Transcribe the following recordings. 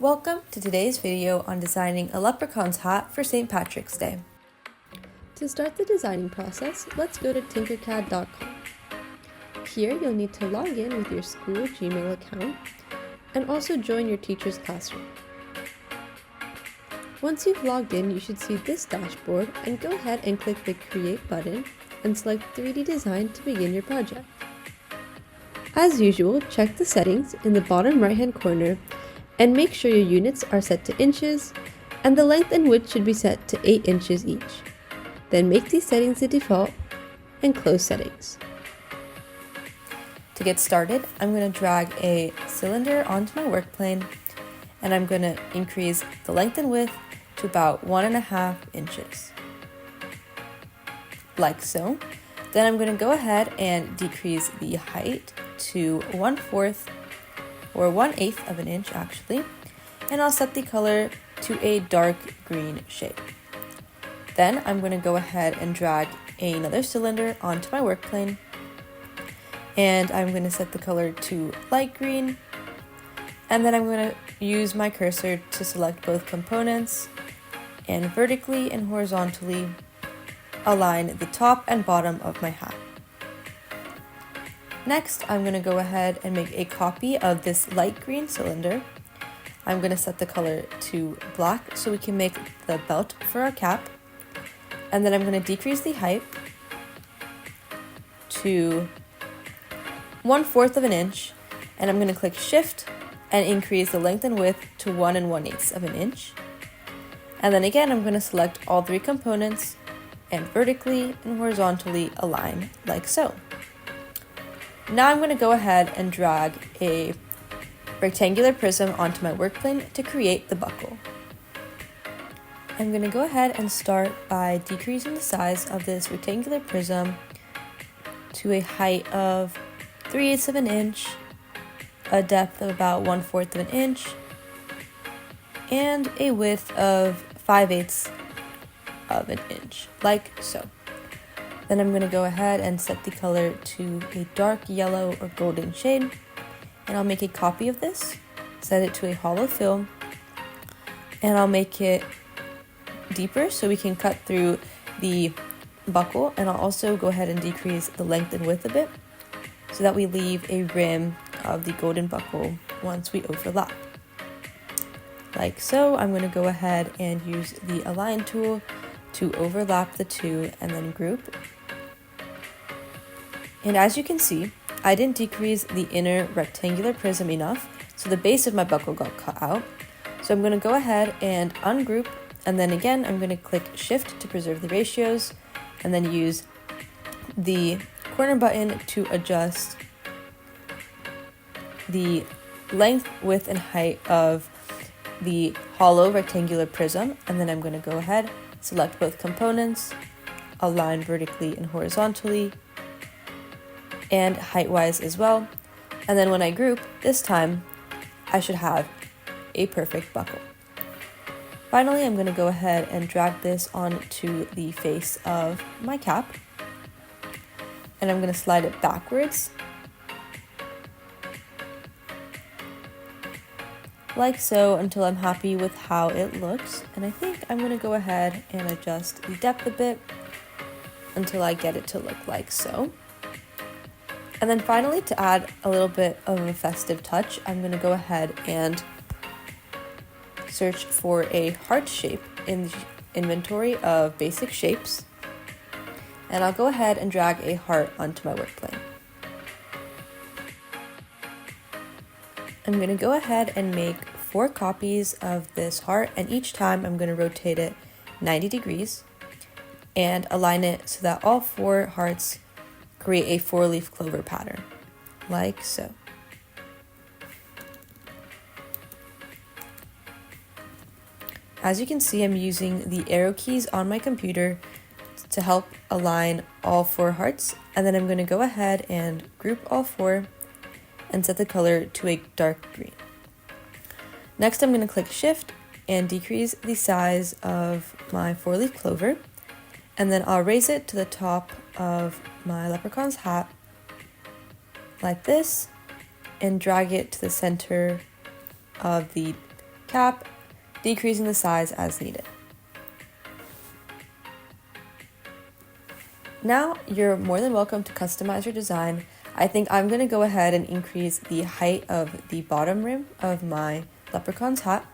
Welcome to today's video on designing a leprechaun's hat for St. Patrick's Day. To start the designing process, let's go to tinkercad.com. Here you'll need to log in with your school Gmail account and also join your teacher's classroom. Once you've logged in, you should see this dashboard and go ahead and click the Create button and select 3D Design to begin your project. As usual, check the settings in the bottom right-hand corner and make sure your units are set to inches and the length and width should be set to 8 inches each. Then make these settings the default and close settings. To get started, I'm going to drag a cylinder onto my work plane and I'm going to increase the length and width to about 1.5 inches. Like so. Then I'm going to go ahead and decrease the height to 1/4 or 1/8 of an inch actually, and I'll set the color to a dark green shade. Then I'm going to go ahead and drag another cylinder onto my work plane, and I'm going to set the color to light green, and then I'm going to use my cursor to select both components and vertically and horizontally align the top and bottom of my hat. Next, I'm going to go ahead and make a copy of this light green cylinder. I'm going to set the color to black so we can make the belt for our cap. And then I'm going to decrease the height to 1/4 of an inch. And I'm going to click Shift and increase the length and width to 1 1/8 of an inch. And then again, I'm going to select all 3 components and vertically and horizontally align like so. Now I'm going to go ahead and drag a rectangular prism onto my work plane to create the buckle. I'm going to go ahead and start by decreasing the size of this rectangular prism to a height of 3/8 of an inch, a depth of about 1/4 of an inch, and a width of 5/8 of an inch, like so. Then I'm going to go ahead and set the color to a dark yellow or golden shade, and I'll make a copy of this, set it to a hollow film, and I'll make it deeper so we can cut through the buckle, and I'll also go ahead and decrease the length and width a bit so that we leave a rim of the golden buckle once we overlap. Like so. I'm going to go ahead and use the Align tool to overlap the two and then group. And as you can see, I didn't decrease the inner rectangular prism enough, so the base of my buckle got cut out. So I'm going to go ahead and ungroup, and then again I'm going to click Shift to preserve the ratios, and then use the corner button to adjust the length, width, and height of the hollow rectangular prism, and then I'm going to go ahead, select both components, align vertically and horizontally, and height-wise as well. And then when I group, this time, I should have a perfect buckle. Finally, I'm going to go ahead and drag this onto the face of my cap, and I'm going to slide it backwards, like so, until I'm happy with how it looks. And I think I'm going to go ahead and adjust the depth a bit until I get it to look like so. And then finally, to add a little bit of a festive touch, I'm going to go ahead and search for a heart shape in the inventory of basic shapes. And I'll go ahead and drag a heart onto my work plane. I'm going to go ahead and make 4 copies of this heart, and each time I'm going to rotate it 90 degrees and align it so that all 4 hearts create a 4-leaf clover pattern, like so. As you can see, I'm using the arrow keys on my computer to help align all 4 hearts, and then I'm going to go ahead and group all 4 and set the color to a dark green. Next, I'm going to click Shift and decrease the size of my 4-leaf clover, and then I'll raise it to the top of my leprechaun's hat like this and drag it to the center of the cap, decreasing the size as needed. Now you're more than welcome to customize your design. I think I'm going to go ahead and increase the height of the bottom rim of my leprechaun's hat.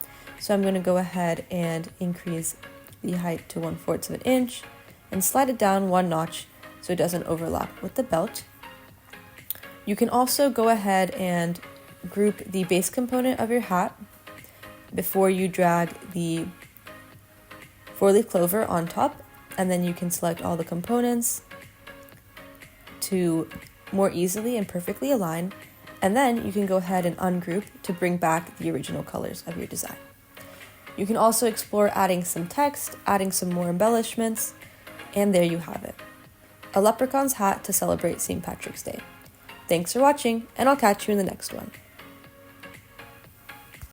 So I'm going to go ahead and increase the height to 1/4 of an inch and slide it down 1 notch so it doesn't overlap with the belt. You can also go ahead and group the base component of your hat before you drag the 4-leaf clover on top, and then you can select all the components to more easily and perfectly align, and then you can go ahead and ungroup to bring back the original colors of your design. You can also explore adding some text, adding some more embellishments, and there you have it. A leprechaun's hat to celebrate St. Patrick's Day. Thanks for watching, and I'll catch you in the next one.